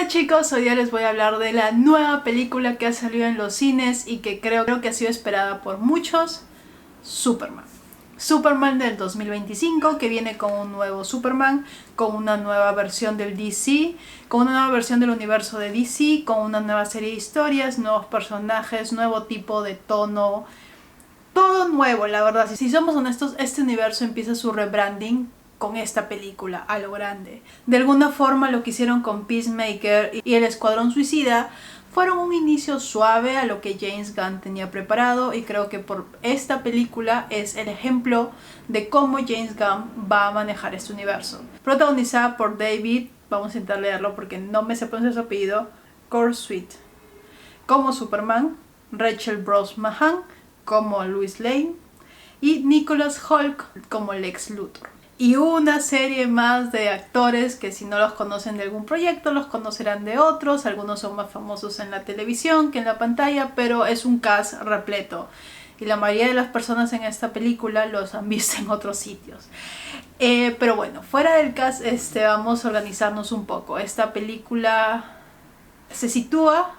Hola chicos, hoy día les voy a hablar de la nueva película que ha salido en los cines y que creo que ha sido esperada por muchos, Superman. Superman del 2025, que viene con un nuevo Superman, con una nueva versión del DC, con una nueva versión del universo de DC, con una nueva serie de historias, nuevos personajes, nuevo tipo de tono, todo nuevo, la verdad. Si somos honestos, este universo empieza su rebranding con esta película a lo grande. De alguna forma lo que hicieron con Peacemaker y el Escuadrón Suicida fueron un inicio suave a lo que James Gunn tenía preparado, y creo que por esta película es el ejemplo de cómo James Gunn va a manejar este universo. Protagonizada por David, vamos a intentar leerlo porque no me sé pronunciar su apellido, Cornsweet como Superman, Rachel Brosnahan como Lois Lane y Nicholas Hoult como Lex Luthor. Y una serie más de actores que, si no los conocen de algún proyecto, los conocerán de otros. Algunos son más famosos en la televisión que en la pantalla, pero es un cast repleto. Y la mayoría de las personas en esta película los han visto en otros sitios. Pero bueno, fuera del cast, vamos a organizarnos un poco. Esta película se sitúa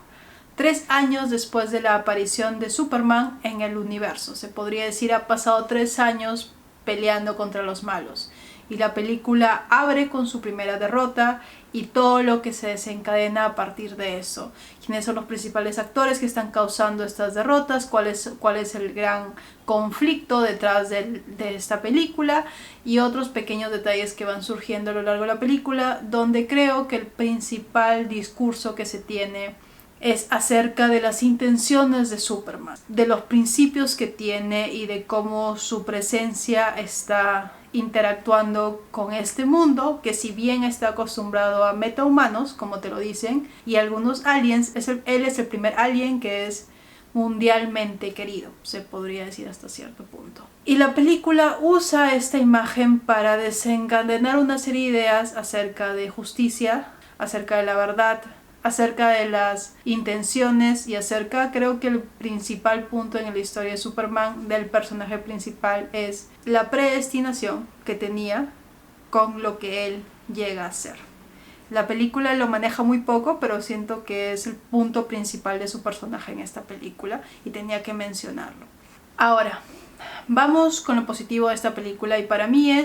3 años después de la aparición de Superman en el universo. Se podría decir, ha pasado 3 años peleando contra los malos. Y la película abre con su primera derrota y todo lo que se desencadena a partir de eso. ¿Quiénes son los principales actores que están causando estas derrotas? ¿Cuál es el gran conflicto detrás de esta película? Y otros pequeños detalles que van surgiendo a lo largo de la película, donde creo que el principal discurso que se tiene es acerca de las intenciones de Superman, de los principios que tiene y de cómo su presencia está interactuando con este mundo, que si bien está acostumbrado a metahumanos, como te lo dicen, y algunos aliens, él es el primer alien que es mundialmente querido, se podría decir hasta cierto punto. Y la película usa esta imagen para desencadenar una serie de ideas acerca de justicia, acerca de la verdad, acerca de las intenciones y acerca, creo que el principal punto en la historia de Superman, del personaje principal, es la predestinación que tenía con lo que él llega a ser. La película lo maneja muy poco, pero siento que es el punto principal de su personaje en esta película y tenía que mencionarlo. Ahora, vamos con lo positivo de esta película, y para mí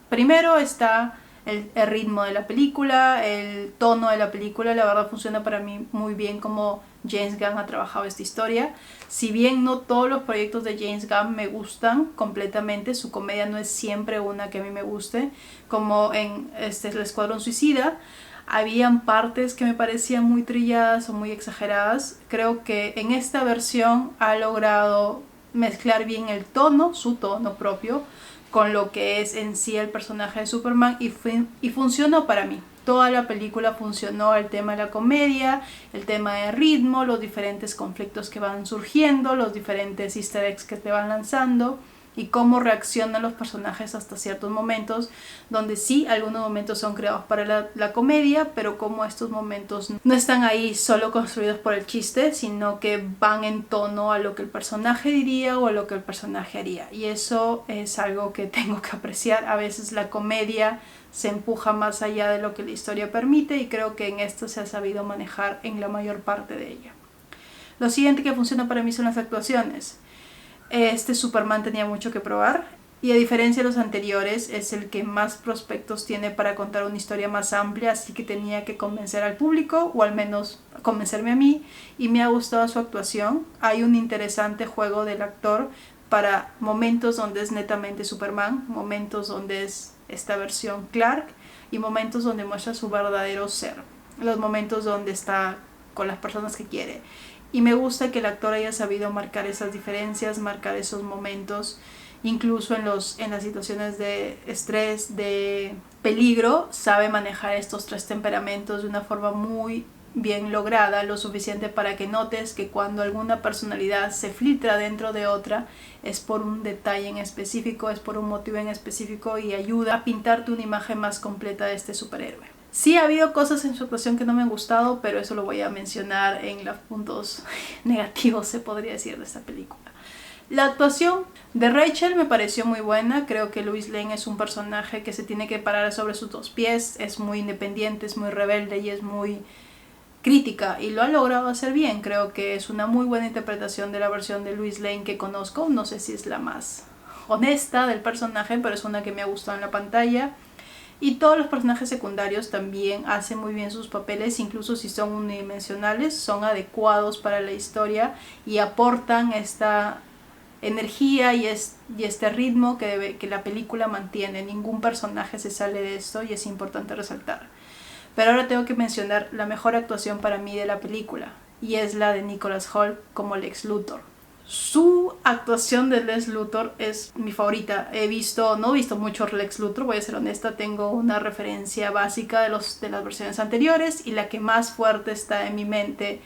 primero está el ritmo de la película, el tono de la película. La verdad funciona para mí muy bien como James Gunn ha trabajado esta historia. Si bien no todos los proyectos de James Gunn me gustan completamente, su comedia no es siempre una que a mí me guste, como en el Escuadrón Suicida. Habían partes que me parecían muy trilladas o muy exageradas. Creo que en esta versión ha logrado mezclar bien el tono, su tono propio, con lo que es en sí el personaje de Superman, y funcionó para mí. Toda la película funcionó, el tema de la comedia, el tema de ritmo, los diferentes conflictos que van surgiendo, los diferentes easter eggs que te van lanzando y cómo reaccionan los personajes hasta ciertos momentos, donde sí, algunos momentos son creados para la comedia, pero como estos momentos no están ahí solo construidos por el chiste, sino que van en tono a lo que el personaje diría o a lo que el personaje haría, y eso es algo que tengo que apreciar. A veces la comedia se empuja más allá de lo que la historia permite, y creo que en esto se ha sabido manejar en la mayor parte de ella. Lo siguiente que funciona para mí son las actuaciones. Este Superman tenía mucho que probar, y a diferencia de los anteriores es el que más prospectos tiene para contar una historia más amplia, así que tenía que convencer al público, o al menos convencerme a mí, y me ha gustado su actuación. Hay un interesante juego del actor para momentos donde es netamente Superman, momentos donde es esta versión Clark, y momentos donde muestra su verdadero ser, los momentos donde está con las personas que quiere. Y me gusta que el actor haya sabido marcar esas diferencias, marcar esos momentos, incluso en las situaciones de estrés, de peligro, sabe manejar estos 3 temperamentos de una forma muy bien lograda, lo suficiente para que notes que cuando alguna personalidad se filtra dentro de otra es por un detalle en específico, es por un motivo en específico, y ayuda a pintarte una imagen más completa de este superhéroe. Sí ha habido cosas en su actuación que no me han gustado, pero eso lo voy a mencionar en los puntos negativos, se podría decir, de esta película. La actuación de Rachel me pareció muy buena. Creo que Lois Lane es un personaje que se tiene que parar sobre sus 2 pies, es muy independiente, es muy rebelde y es muy crítica y lo ha logrado hacer bien. Creo que es una muy buena interpretación de la versión de Lois Lane que conozco. No sé si es la más honesta del personaje, pero es una que me ha gustado en la pantalla. Y todos los personajes secundarios también hacen muy bien sus papeles, incluso si son unidimensionales, son adecuados para la historia y aportan esta energía y este ritmo que la película mantiene. Ningún personaje se sale de esto y es importante resaltar. Pero ahora tengo que mencionar la mejor actuación para mí de la película, y es la de Nicholas Hoult como Lex Luthor. Su actuación de Lex Luthor es mi favorita. No he visto mucho Lex Luthor, voy a ser honesta, tengo una referencia básica de las versiones anteriores, y la que más fuerte está en mi mente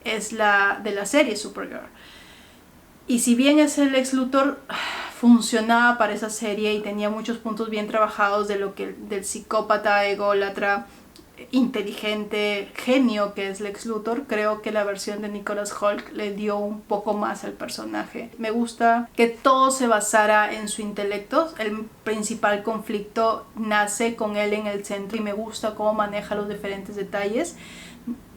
es la de la serie Supergirl. Y si bien ese Lex Luthor funcionaba para esa serie y tenía muchos puntos bien trabajados del psicópata, ególatra, inteligente, genio que es Lex Luthor, creo que la versión de Nicholas Hoult le dio un poco más al personaje. Me gusta que todo se basara en su intelecto. El principal conflicto nace con él en el centro y me gusta cómo maneja los diferentes detalles.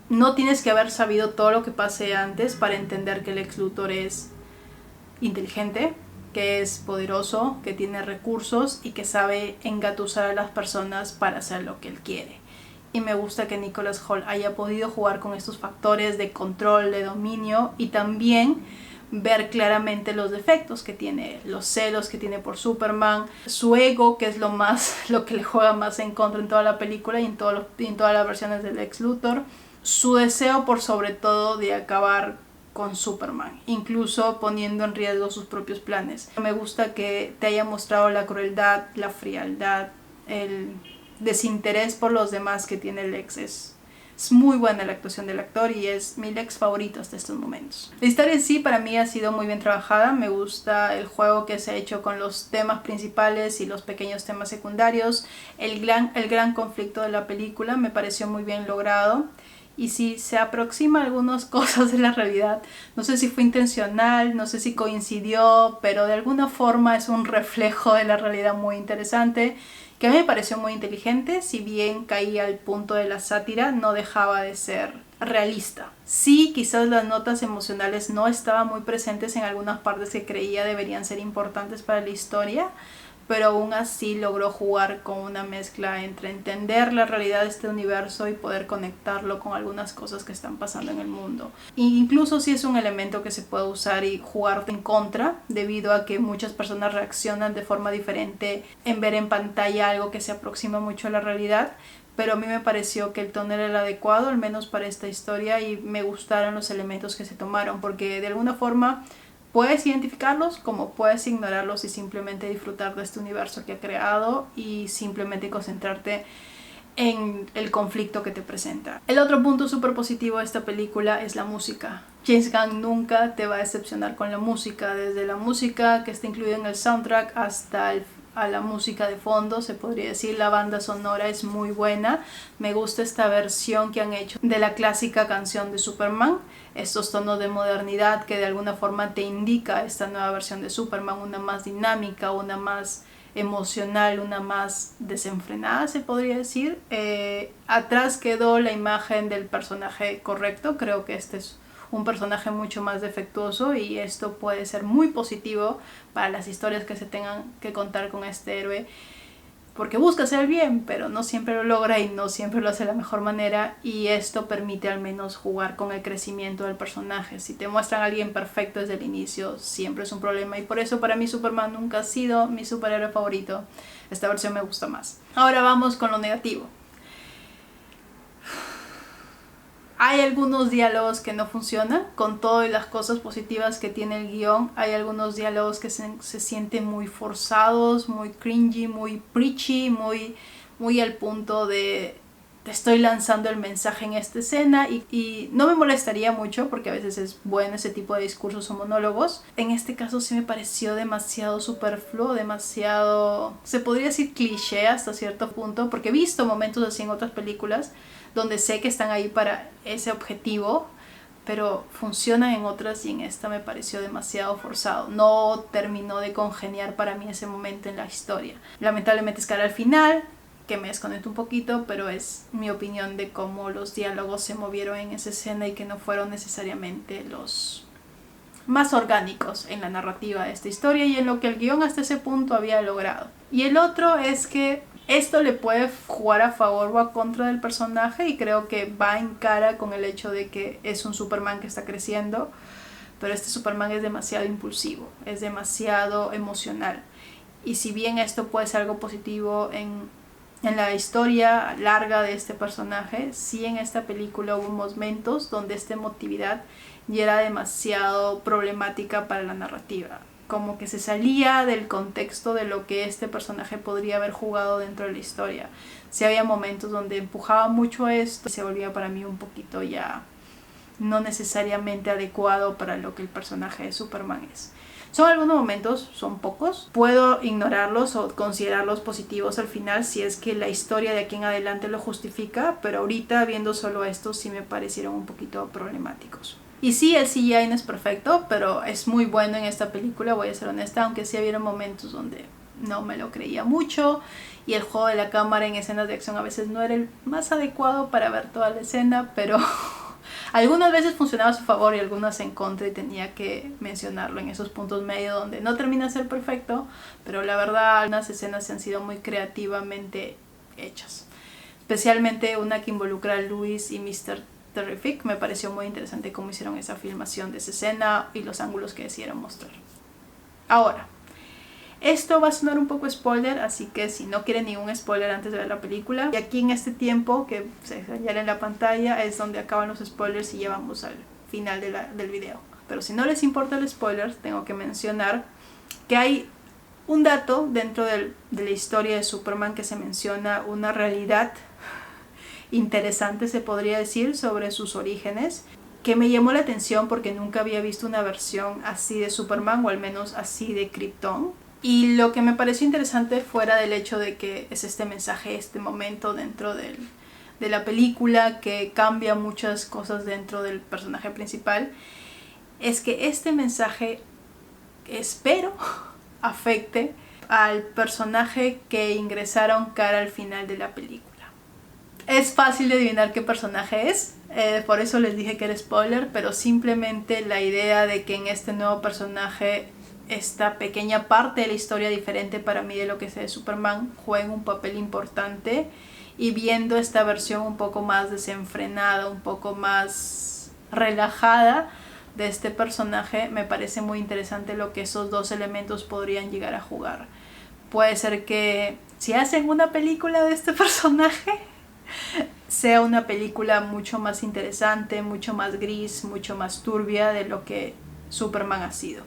No tienes que haber sabido todo lo que pase antes para entender que Lex Luthor es inteligente, que es poderoso, que tiene recursos y que sabe engatusar a las personas para hacer lo que él quiere. Y me gusta que Nicholas Hoult haya podido jugar con estos factores de control, de dominio, y también ver claramente los defectos que tiene, los celos que tiene por Superman, su ego, que es lo que le juega más en contra en toda la película y en todas las versiones de Lex Luthor, su deseo por sobre todo de acabar con Superman, incluso poniendo en riesgo sus propios planes. Me gusta que te haya mostrado la crueldad, la frialdad, el desinterés por los demás que tiene Lex. Es muy buena la actuación del actor y es mi Lex favorito hasta estos momentos. La historia en sí para mí ha sido muy bien trabajada. Me gusta el juego que se ha hecho con los temas principales y los pequeños temas secundarios. El gran conflicto de la película me pareció muy bien logrado. Y si se aproxima a algunas cosas de la realidad, no sé si fue intencional, no sé si coincidió, pero de alguna forma es un reflejo de la realidad muy interesante, que a mí me pareció muy inteligente. Si bien caía al punto de la sátira, no dejaba de ser realista. Sí, quizás las notas emocionales no estaban muy presentes en algunas partes que creía deberían ser importantes para la historia, pero aún así logró jugar con una mezcla entre entender la realidad de este universo y poder conectarlo con algunas cosas que están pasando en el mundo. E incluso si es un elemento que se puede usar y jugar en contra, debido a que muchas personas reaccionan de forma diferente en ver en pantalla algo que se aproxima mucho a la realidad, pero a mí me pareció que el tono era el adecuado, al menos para esta historia, y me gustaron los elementos que se tomaron, porque de alguna forma puedes identificarlos como puedes ignorarlos y simplemente disfrutar de este universo que ha creado y simplemente concentrarte en el conflicto que te presenta. El otro punto súper positivo de esta película es la música. James Gunn nunca te va a decepcionar con la música, desde la música que está incluida en el soundtrack hasta a la música de fondo, se podría decir. La banda sonora es muy buena. Me gusta esta versión que han hecho de la clásica canción de Superman, estos tonos de modernidad que de alguna forma te indica esta nueva versión de Superman, una más dinámica, una más emocional, una más desenfrenada, se podría decir. Atrás quedó la imagen del personaje correcto. Creo que este es un personaje mucho más defectuoso y esto puede ser muy positivo para las historias que se tengan que contar con este héroe, porque busca hacer el bien, pero no siempre lo logra y no siempre lo hace de la mejor manera, y esto permite al menos jugar con el crecimiento del personaje. Si te muestran a alguien perfecto desde el inicio, siempre es un problema, y por eso para mí Superman nunca ha sido mi superhéroe favorito. Esta versión me gusta más. Ahora vamos con lo negativo. Hay algunos diálogos que no funcionan, con todas las cosas positivas que tiene el guión. Hay algunos diálogos que se sienten muy forzados, muy cringy, muy preachy, muy al punto de te estoy lanzando el mensaje en esta escena, y no me molestaría mucho porque a veces es bueno ese tipo de discursos o monólogos. En este caso sí me pareció demasiado superfluo, demasiado, se podría decir cliché hasta cierto punto, porque he visto momentos así en otras películas donde sé que están ahí para ese objetivo, pero funcionan en otras y en esta me pareció demasiado forzado. No terminó de congeniar para mí ese momento en la historia. Lamentablemente es que al final que me desconecto un poquito, pero es mi opinión de cómo los diálogos se movieron en esa escena y que no fueron necesariamente los más orgánicos en la narrativa de esta historia y en lo que el guión hasta ese punto había logrado. Y el otro es que esto le puede jugar a favor o a contra del personaje, y creo que va en cara con el hecho de que es un Superman que está creciendo, pero este Superman es demasiado impulsivo, es demasiado emocional. Y si bien esto puede ser algo positivo en la historia larga de este personaje, sí en esta película hubo momentos donde esta emotividad ya era demasiado problemática para la narrativa. Como que se salía del contexto de lo que este personaje podría haber jugado dentro de la historia. Sí había momentos donde empujaba mucho esto y se volvía para mí un poquito ya no necesariamente adecuado para lo que el personaje de Superman es. Son algunos momentos, son pocos. Puedo ignorarlos o considerarlos positivos al final si es que la historia de aquí en adelante lo justifica, pero ahorita viendo solo estos sí me parecieron un poquito problemáticos. Y sí, el CGI no es perfecto, pero es muy bueno en esta película, voy a ser honesta, aunque sí había momentos donde no me lo creía mucho y el juego de la cámara en escenas de acción a veces no era el más adecuado para ver toda la escena, pero algunas veces funcionaba a su favor y algunas en contra, y tenía que mencionarlo en esos puntos medios donde no termina de ser perfecto, pero la verdad algunas escenas han sido muy creativamente hechas, especialmente una que involucra a Luis y Mr. Terrific. Me pareció muy interesante cómo hicieron esa filmación de esa escena y los ángulos que decidieron mostrar. Ahora, esto va a sonar un poco spoiler, así que si no quieren ningún spoiler antes de ver la película, y aquí en este tiempo que se señala en la pantalla es donde acaban los spoilers y ya vamos al final del video. Pero si no les importa el spoiler, tengo que mencionar que hay un dato dentro de la historia de Superman que se menciona una realidad interesante, se podría decir, sobre sus orígenes, que me llamó la atención porque nunca había visto una versión así de Superman, o al menos así de Krypton. Y lo que me pareció interesante, fuera del hecho de que es este mensaje, este momento dentro de la película que cambia muchas cosas dentro del personaje principal, es que este mensaje, espero, afecte al personaje que ingresaron cara al final de la película. Es fácil de adivinar qué personaje es, por eso les dije que era spoiler, pero simplemente la idea de que en este nuevo personaje esta pequeña parte de la historia diferente para mí de lo que sé de Superman juega un papel importante, y viendo esta versión un poco más desenfrenada, un poco más relajada de este personaje, me parece muy interesante lo que esos dos elementos podrían llegar a jugar. Puede ser que si hacen una película de este personaje sea una película mucho más interesante, mucho más gris, mucho más turbia de lo que Superman ha sido.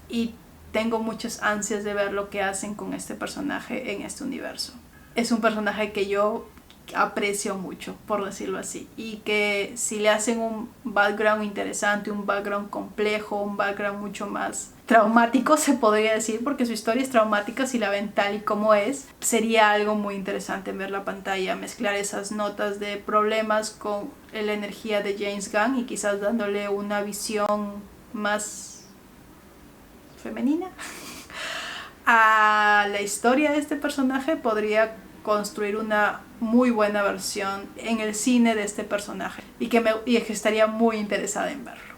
Y tengo muchas ansias de ver lo que hacen con este personaje en este universo. Es un personaje que yo aprecio mucho, por decirlo así, y que si le hacen un background interesante, un background complejo, un background mucho más traumático, se podría decir, porque su historia es traumática si la ven tal y como es, sería algo muy interesante en ver la pantalla, mezclar esas notas de problemas con la energía de James Gunn y quizás dándole una visión más femenina a la historia de este personaje. Podría construir una muy buena versión en el cine de este personaje y que estaría muy interesada en verlo.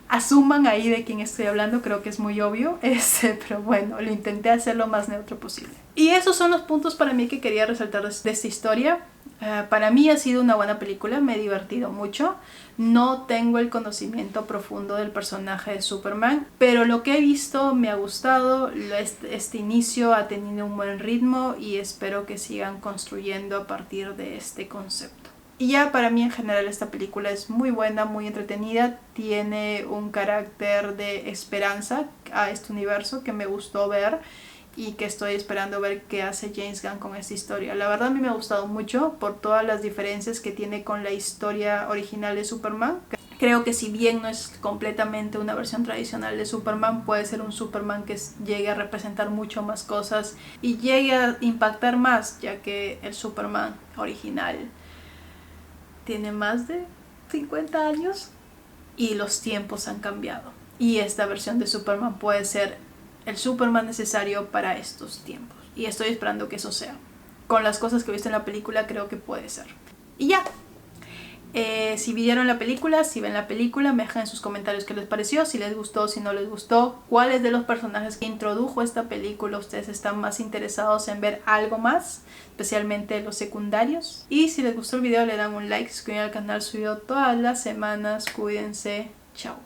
Asuman ahí de quién estoy hablando, creo que es muy obvio, pero bueno, lo intenté hacer lo más neutro posible. Y esos son los puntos para mí que quería resaltar de esta historia. Para mí ha sido una buena película, me he divertido mucho. No tengo el conocimiento profundo del personaje de Superman, pero lo que he visto me ha gustado. Este inicio ha tenido un buen ritmo y espero que sigan construyendo a partir de este concepto. Y ya para mí en general esta película es muy buena, muy entretenida, tiene un carácter de esperanza a este universo que me gustó ver y que estoy esperando ver qué hace James Gunn con esta historia. La verdad a mí me ha gustado mucho por todas las diferencias que tiene con la historia original de Superman. Creo que si bien no es completamente una versión tradicional de Superman, puede ser un Superman que llegue a representar mucho más cosas y llegue a impactar más, ya que el Superman original tiene más de 50 años y los tiempos han cambiado. Y esta versión de Superman puede ser el Superman necesario para estos tiempos. y estoy esperando que eso sea. Con las cosas que he visto en la película creo que puede ser. Y ya. Si vieron la película, si ven la película, me dejan en sus comentarios qué les pareció, si les gustó, si no les gustó, cuáles de los personajes que introdujo esta película ustedes están más interesados en ver algo más, especialmente los secundarios. Y si les gustó el video le dan un like, suscriben al canal, subido todas las semanas. Cuídense, chao.